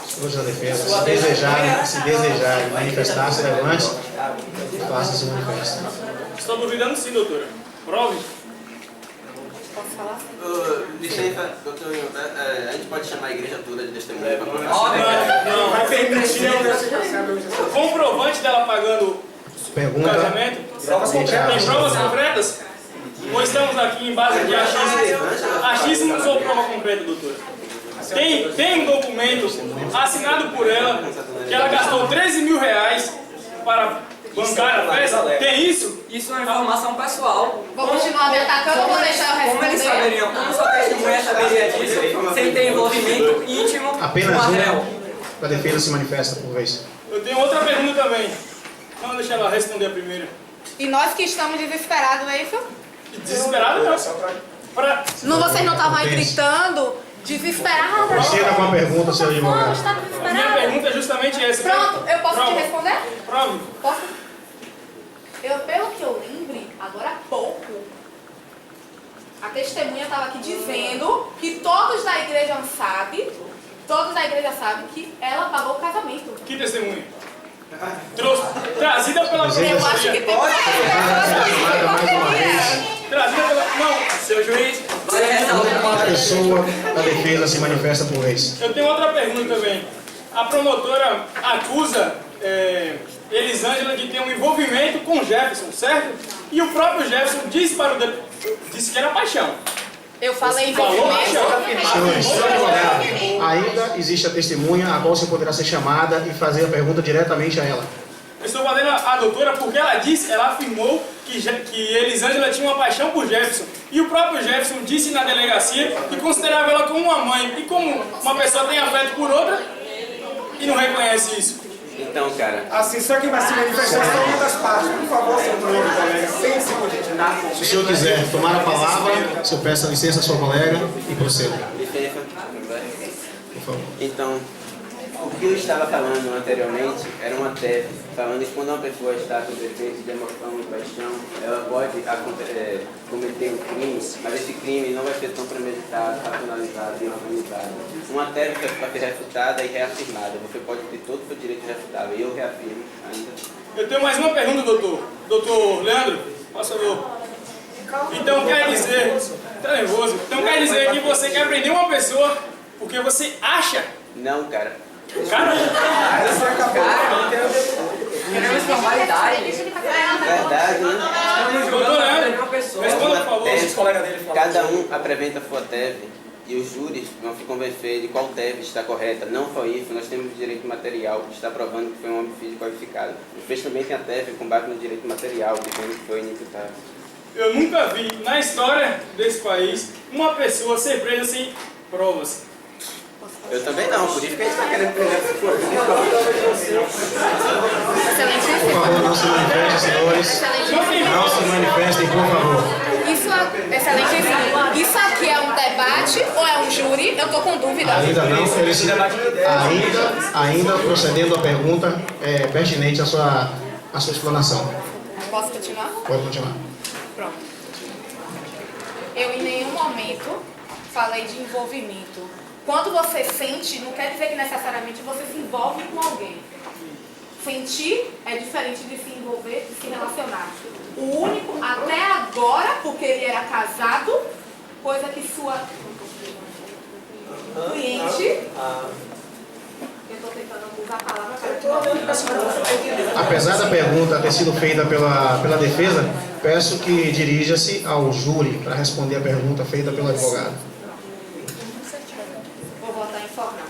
Senhores da defesa, se desejarem manifestar-se, levante e faça-se manifestar. Estou duvidando sim, doutora. Prove. Posso falar? Licença, doutor, a gente pode chamar a igreja toda de testemunha para provar? Não, vai permitir. O comprovante dela pagando o casamento. Tem provas concretas? Ou estamos aqui em base de achismo? Achismos ou prova concreta, doutora? Tem um documento assinado por ela que ela gastou 13 mil reais para bancar a festa. Tem isso? Isso é uma informação pessoal. Vou continuar me atacando, vou deixar eu responder. Como eles saberiam? Como sua testemunha saberia disso sem ter envolvimento íntimo Apenas com a réu? uma da defesa se manifesta por vez. Eu tenho outra pergunta também. Não, deixa ela responder a primeira. E nós que estamos desesperados, não é isso? Desesperado não. Vocês não estavam aí gritando, desesperados. Proceda com a pergunta, senhor advogado. Está A minha desesperado. pergunta é justamente essa. Pronto, eu posso te responder? Prove. Posso? Pelo que eu lembre, agora há pouco, a testemunha estava aqui dizendo que todos da igreja sabem que ela pagou o casamento. Que testemunha? Trazida pela Eu acho que tem Trazida pela... Não, seu juiz, vai A pessoa da defesa se manifesta por vez. eu tenho outra pergunta também. A promotora acusa Elisângela de ter um envolvimento com Jefferson, certo? E o próprio Jefferson disse que era paixão. Eu falei Falou envolvimento. Senhores, senhor advogado, ainda existe a testemunha, a qual você poderá ser chamada e fazer a pergunta diretamente a ela. Eu estou fazendo a doutora porque ela afirmou que Elisângela tinha uma paixão por Jefferson. E o próprio Jefferson disse na delegacia que considerava ela como uma mãe. E como uma pessoa tem afeto por outra e não reconhece isso? Então, cara... Assim, só quem vai se manifestar são uma das partes. Por favor, seu colega, sem se cogitar. Se o senhor quiser tomar a palavra, o senhor peça licença à sua colega e proceda. Licença. Por favor. Então, o que eu estava falando anteriormente era uma tese, falando que quando uma pessoa está com defeito de emoção e paixão, ela pode cometer um crime, mas esse crime não vai ser tão premeditado, racionalizado e organizado. Uma tese para ser refutada e reafirmada. Você pode ter todo o seu direito de refutar, e eu reafirmo ainda. Eu tenho mais uma pergunta, doutor. Doutor Leandro, por favor. Então quer dizer... Tá nervoso. Então quer dizer que você quer prender uma pessoa porque você acha... Não, cara. Cara, Queremos formalidade. Verdade, né? doutor Leandro, responda, por favor. Cada um apresenta a sua tese e os júris vão se convencer de qual tese está correta. Não só isso, nós temos o direito material que está provando que foi um homicídio qualificado. O juiz também tem a tese com base no direito material, dizendo que foi inimputável. Eu nunca vi na história desse país uma pessoa ser presa sem provas. Eu também não, por isso que a gente está querendo prender essa pessoa. Por favor, não se manifestem, senhores. Não se manifestem, por favor. Excelentíssimo. Isso aqui é um debate ou é um júri? Eu estou com dúvida. Ainda não, ainda procedendo à pergunta pertinente à sua explanação. Posso continuar? Pode continuar. Pronto. Eu em nenhum momento falei de envolvimento. Quando você sente, não quer dizer que necessariamente você se envolve com alguém. Sentir é diferente de se envolver, de se relacionar. O único, até agora, porque ele era casado, coisa que sua cliente... Eu estou tentando usar a palavra para... Apesar da pergunta ter sido feita pela defesa, peço que dirija-se ao júri para responder a pergunta feita pelo advogado. Vou voltar a informar.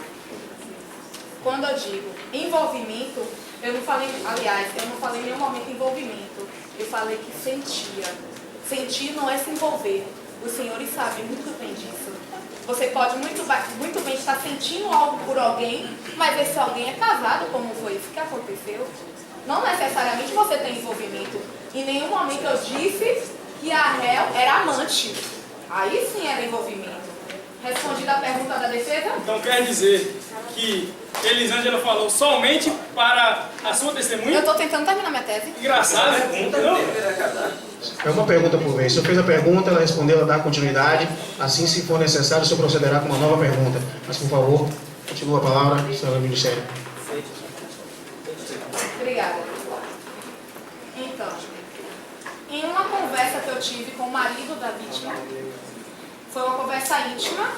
Quando eu digo envolvimento, Eu não falei, aliás, eu não falei em nenhum momento envolvimento. Eu falei que sentia. Sentir não é se envolver. Os senhores sabem muito bem disso. Você pode muito bem estar sentindo algo por alguém, mas esse alguém é casado, como foi isso que aconteceu. Não necessariamente você tem envolvimento. Em nenhum momento eu disse que a réu era amante. Aí sim era envolvimento. Respondida a pergunta da defesa? Então quer dizer que Elisângela falou somente para a sua testemunha? Eu estou tentando terminar minha tese. Engraçado, né? É uma pergunta por vez. Se eu fiz a pergunta, ela respondeu, ela dá continuidade. Assim, se for necessário, o senhor procederá com uma nova pergunta. Mas, por favor, continua a palavra, senhora do Ministério. Obrigada. Então, em uma conversa que eu tive com o marido da vítima, foi uma conversa íntima,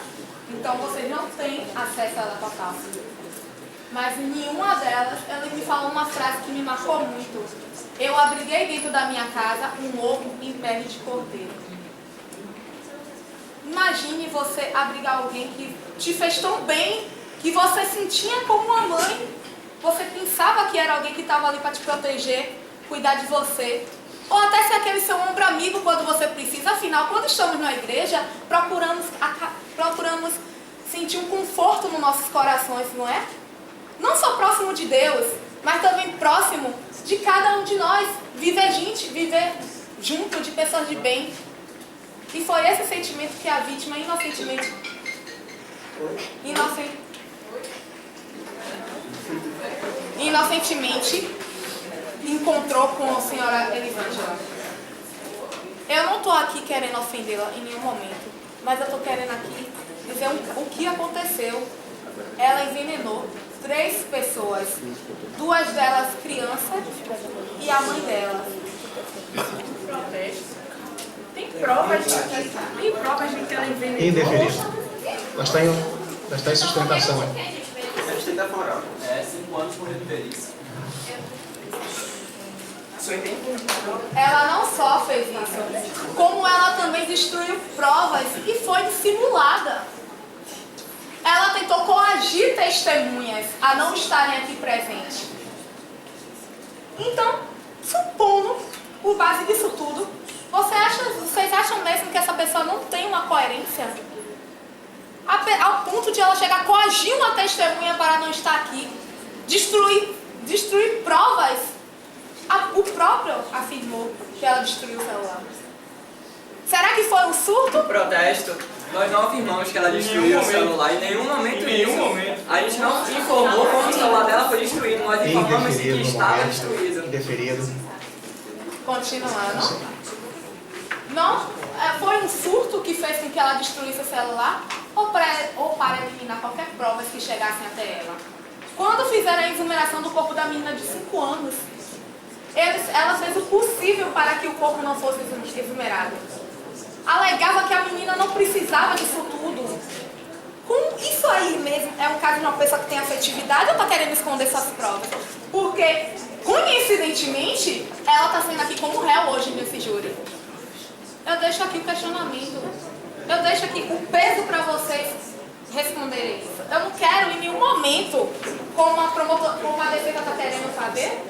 então vocês não têm acesso a ela total. Mas em nenhuma delas, ela me falou uma frase que me marcou muito. Eu abriguei dentro da minha casa um ovo em pele de cordeiro. Imagine você abrigar alguém que te fez tão bem, que você sentia como uma mãe. Você pensava que era alguém que estava ali para te proteger, cuidar de você. Ou até ser aquele seu ombro amigo quando você precisa. Afinal, quando estamos na igreja, procuramos sentir um conforto nos nossos corações, não é? Não só próximo de Deus, mas também próximo de cada um de nós. Viver junto de pessoas de bem. E foi esse sentimento que a vítima inocentemente encontrou com a senhora Elisângela. Eu não estou aqui querendo ofendê-la em nenhum momento, mas eu estou querendo aqui dizer o que aconteceu. Ela envenenou 3 pessoas, 2 delas crianças e a mãe dela. Tem provas de que ela envenenou? Indeferido. Ela está em sustentação. É sustentação oral. 5 anos por perícia. Ela não só fez isso, como ela também destruiu provas e foi dissimulada. Ela tentou coagir testemunhas a não estarem aqui presentes. Então, supondo, por base disso tudo, vocês acham mesmo que essa pessoa não tem uma coerência? Ao ponto de ela chegar a coagir uma testemunha para não estar aqui, destruir provas. O próprio afirmou que ela destruiu o celular. Será que foi um surto? No protesto, nós não afirmamos que ela destruiu o celular. Em nenhum momento A gente não informou como o celular dela foi destruído. Nós informamos que estava destruído. Indeferido. Continuando. Não, foi um surto que fez com que ela destruísse o celular ou para eliminar qualquer prova que chegassem até ela. Quando fizeram a exumeração do corpo da menina de 5 anos, ela fez o possível para que o corpo não fosse exumerado. Alegava que a menina não precisava disso tudo. Com isso aí mesmo, é um caso de uma pessoa que tem afetividade ou está querendo esconder suas provas? Porque, coincidentemente, ela está sendo aqui como réu hoje nesse júri. Eu deixo aqui o questionamento. Eu deixo aqui o peso para vocês responderem isso. Eu não quero em nenhum momento, como a defesa está querendo fazer,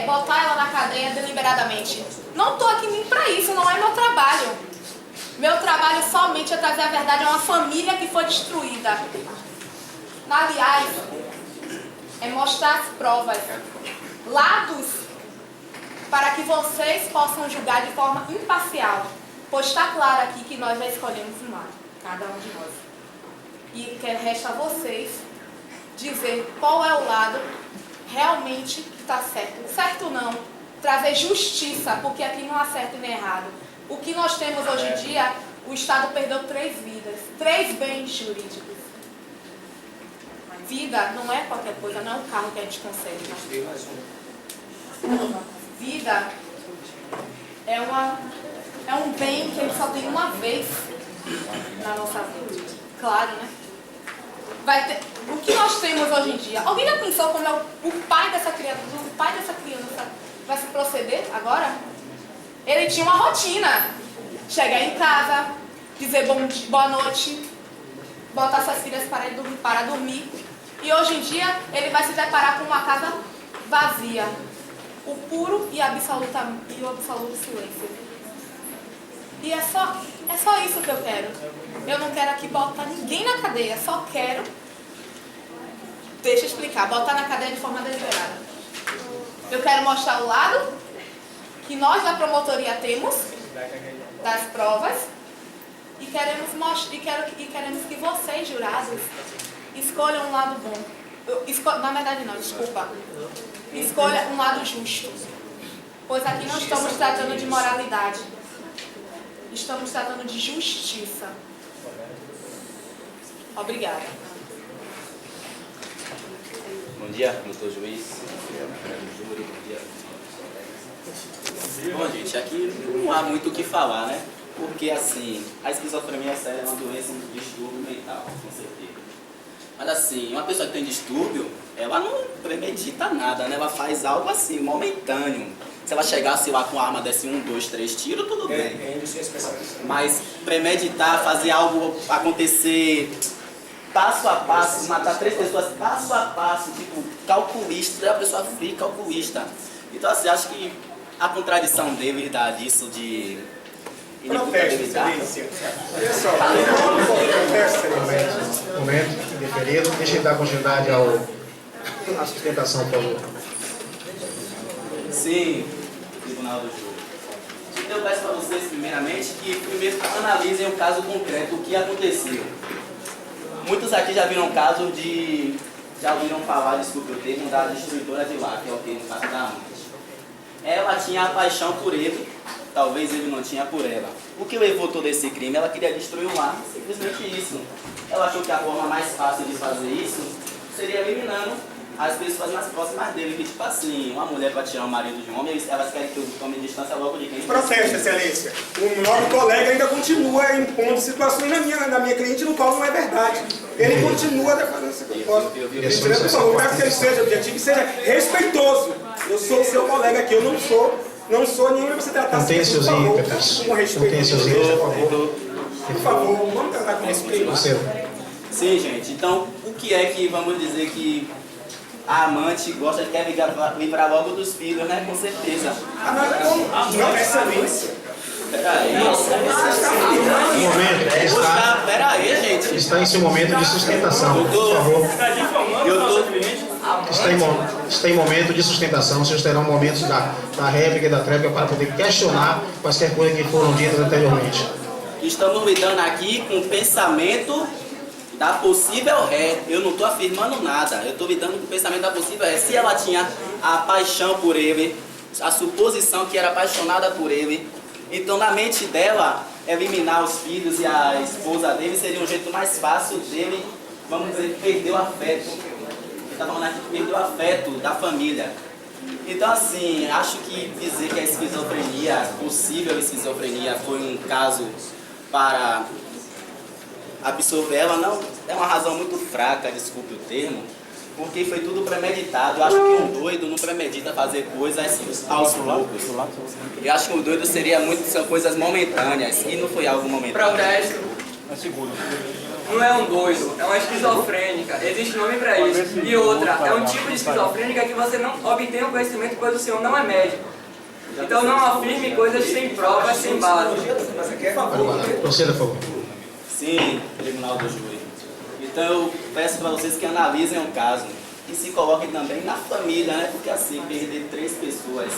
botar ela na cadeia deliberadamente. Não estou aqui nem para isso, não é meu trabalho. Meu trabalho somente é trazer a verdade a uma família que foi destruída. Aliás, é mostrar as provas, lados, para que vocês possam julgar de forma imparcial. Pois está claro aqui que nós já escolhemos um lado, cada um de nós. E resta a vocês dizer qual é o lado realmente que está certo. Certo não, trazer justiça, porque aqui não há certo nem errado. O que nós temos hoje em dia, o Estado perdeu 3 vidas, 3 bens jurídicos. Vida não é qualquer coisa, não é um carro que a gente consegue. Vida é um bem que a gente só tem uma vez na nossa vida. Claro, né? O que nós temos hoje em dia? Alguém já pensou como é o pai dessa criança vai se proceder agora? Ele tinha uma rotina. Chegar em casa, dizer boa noite, botar suas filhas para dormir, E hoje em dia ele vai se deparar com uma casa vazia. O puro e o absoluto silêncio. E é só isso que eu quero. Eu não quero aqui botar ninguém na cadeia, só quero, deixa eu explicar, botar na cadeia de forma deliberada. Eu quero mostrar o lado que nós da promotoria temos das provas e queremos que vocês, jurados, escolham um lado bom. Na verdade não, desculpa. Escolha um lado justo. Pois aqui não estamos tratando de moralidade. Estamos tratando de justiça. Obrigada. Bom dia, doutor juiz. Júri, bom dia. Bom, gente, aqui não há muito o que falar, né? Porque, assim, a esquizofrenia séria é uma doença, um distúrbio mental, com certeza. Mas, assim, uma pessoa que tem distúrbio, ela não premedita nada, né? Ela faz algo, assim, momentâneo. Se ela chegasse lá com a arma, desse 1, 2, 3 tiros, tudo bem. Mas premeditar, fazer algo acontecer passo a passo, matar 3 pessoas passo a passo, tipo, calculista, é uma pessoa fria, calculista. Então, assim, acho que a contradição dele dá disso de inimputabilidade. Momento, deferido. Deixa eu dar continuidade à sustentação, por favor. Sim, Tribunal do Júri. Então eu peço para vocês, primeiramente, que primeiro analisem o caso concreto, o que aconteceu. Muitos aqui já viram caso de... já ouviram falar, desculpe o termo, da destruidora de lar, que é o termo da amante. Ela tinha a paixão por ele, talvez ele não tinha por ela. O que levou todo esse crime? Ela queria destruir o lar, simplesmente isso. Ela achou que a forma mais fácil de fazer isso seria eliminando as pessoas mais próximas dele, que tipo assim, uma mulher para tirar o marido de um homem, elas querem que eu tome distância logo de quem? Protesto, excelência. O nosso colega ainda continua impondo situações na minha cliente no qual não é verdade. Ele continua fazendo essa proposta. Por favor, peço que ele seja objetivo e seja respeitoso. Eu sou o seu colega aqui, eu não sou nenhum para você tratar assim, por favor, com respeito. Por favor, vamos tratar com respeito. Sim, gente. Então, o que é que vamos dizer que a amante gosta de quer livrar logo dos filhos, né? Com certeza. Não, excelência. Peraí. Peraí, gente. Está em seu momento de sustentação, por favor. Está em momento de sustentação. Vocês terão momentos da réplica e da tréplica para poder questionar quaisquer coisas que foram ditas anteriormente. Estamos lidando aqui com o pensamento da possível ré. Eu não estou afirmando nada. Eu estou lidando com o pensamento da possível ré. Se ela tinha a paixão por ele, a suposição que era apaixonada por ele, então na mente dela, eliminar os filhos e a esposa dele seria um jeito mais fácil dele, vamos dizer, perder o afeto. Ele está falando aqui que perdeu o afeto da família. Então, assim, acho que dizer que a esquizofrenia, possível esquizofrenia, foi um caso para absorver ela, não, é uma razão muito fraca, desculpe o termo, porque foi tudo premeditado. Eu acho que um doido não premedita fazer coisas aos poucos. Eu acho que um doido são coisas momentâneas, e não foi algo momentâneo. Protesto. Não é um doido, é uma esquizofrênica. Existe nome pra isso. E outra, é um tipo de esquizofrênica que você não obtém o conhecimento, pois o senhor não é médico. Então não afirme coisas sem provas, sem base. Proceda, por favor. Sim, Tribunal do Júri. Então eu peço para vocês que analisem o caso e se coloquem também na família, né? Porque assim, perder 3 pessoas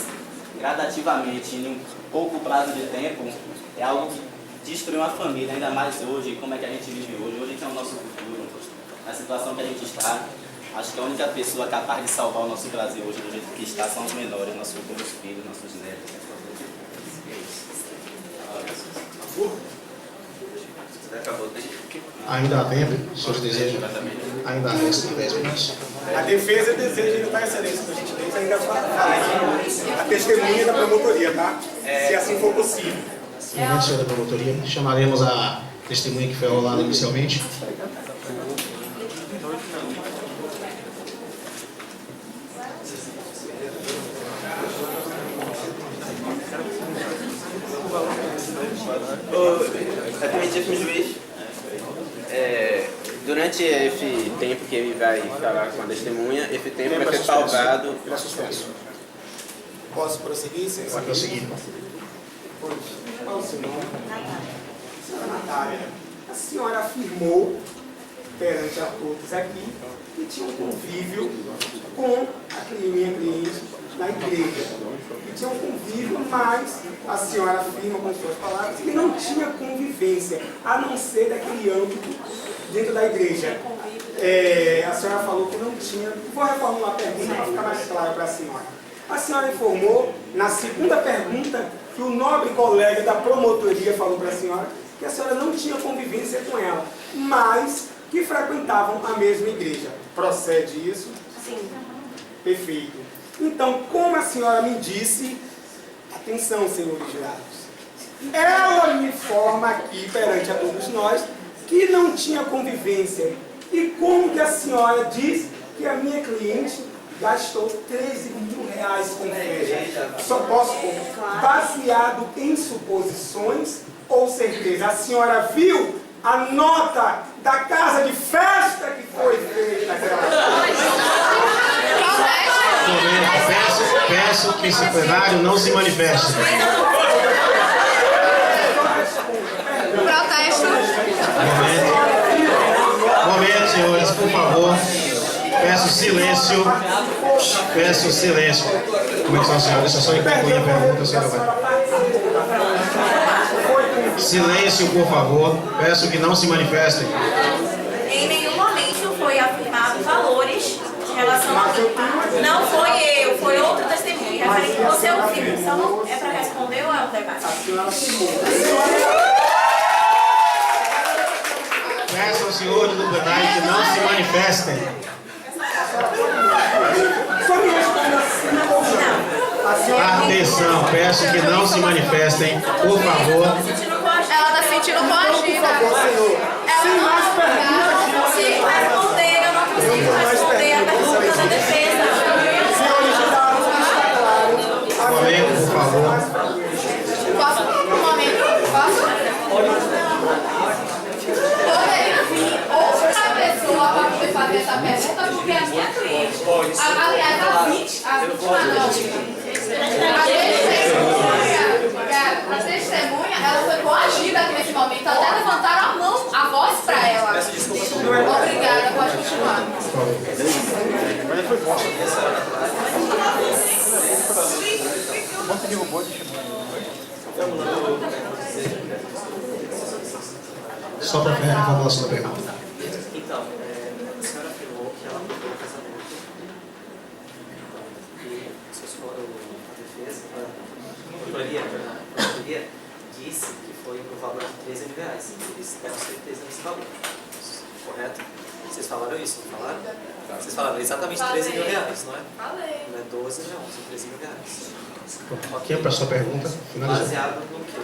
gradativamente em um pouco prazo de tempo é algo que destrói uma família, ainda mais hoje, como é que a gente vive hoje. Hoje que é o nosso futuro, na situação que a gente está. Acho que a única pessoa capaz de salvar o nosso Brasil hoje do jeito que está são os menores, nossos futuros filhos, nossos netos. Acabou o tempo. Ainda há tempo, seus desejos. Ainda há 10 minutos. A defesa deseja ainda, excelência, por gentileza, ainda falar a testemunha da promotoria, tá? Se assim for possível. Momento, senhor da promotoria. Chamaremos a testemunha que foi rolada inicialmente. Repetir, juiz. Durante durante esse tempo que ele vai falar com a testemunha, esse tempo vai ser salvado. Ele é suspenso. Posso prosseguir, senhor? Pode prosseguir. Qual o seu nome? Senhora Natália, a senhora afirmou perante a todos aqui que tinha um convívio com a minha cliente na igreja. Que tinha um convívio, mas a senhora afirma com suas palavras que não tinha convivência, a não ser daquele âmbito dentro da igreja. A senhora falou que não tinha. Vou reformular a pergunta para ficar mais claro para a senhora. A senhora informou, na segunda pergunta, que o nobre colega da promotoria falou para a senhora que a senhora não tinha convivência com ela, mas que frequentavam a mesma igreja. Procede isso? Sim. Perfeito. Então, como a senhora me disse, atenção, senhores jurados, ela me informa aqui perante a todos nós que não tinha convivência. E como que a senhora diz que a minha cliente gastou 13 mil reais com festa? Só posso pôr, baseado em suposições ou certeza. A senhora viu a nota da casa de festa que foi feita naquela Peço que esse plenário não se manifeste. Protesto. Momento, senhores, por favor. Peço silêncio. Peço silêncio. Como é que são, senhora? Deixa eu só concluir a pergunta, senhora vai. Silêncio, por favor. Peço que não se manifestem. Em nenhum momento foi afirmado valores em relação a mim. Não foi eu, foi outro testemunho. Referente a você ouviu. Então, é para responder ou é um debate? Peço aos senhores do plenário que não se manifestem. Atenção, peço que não se manifestem, por favor. Ela está se sentindo coagida. Sem mais perguntas. Eu não consigo responder, eu não consigo responder a pergunta da defesa. Senhores jurados, está claro. Um momento, por favor. Posso? Um momento. Posso? Poderia vir outra pessoa para poder fazer essa pergunta, porque é a minha cliente. Aliás, a vítima não. A testemunha, ela foi coagida aqui nesse momento, até levantaram a mão, a voz para ela. Obrigada, pode continuar. Só para ver a formulação da pergunta. Então, a senhora afirmou que ela pediu o casamento. E a defesa, a promotoria disse que foi no valor de 13 mil reais. Eles deram certeza nesse valor. Correto? Vocês falaram isso, não falaram? Vocês falaram exatamente 13 mil reais, não é? Falei. Não é 12, não, são 13 mil reais. Ok, para a sua pergunta, finalizou. Baseado no quê?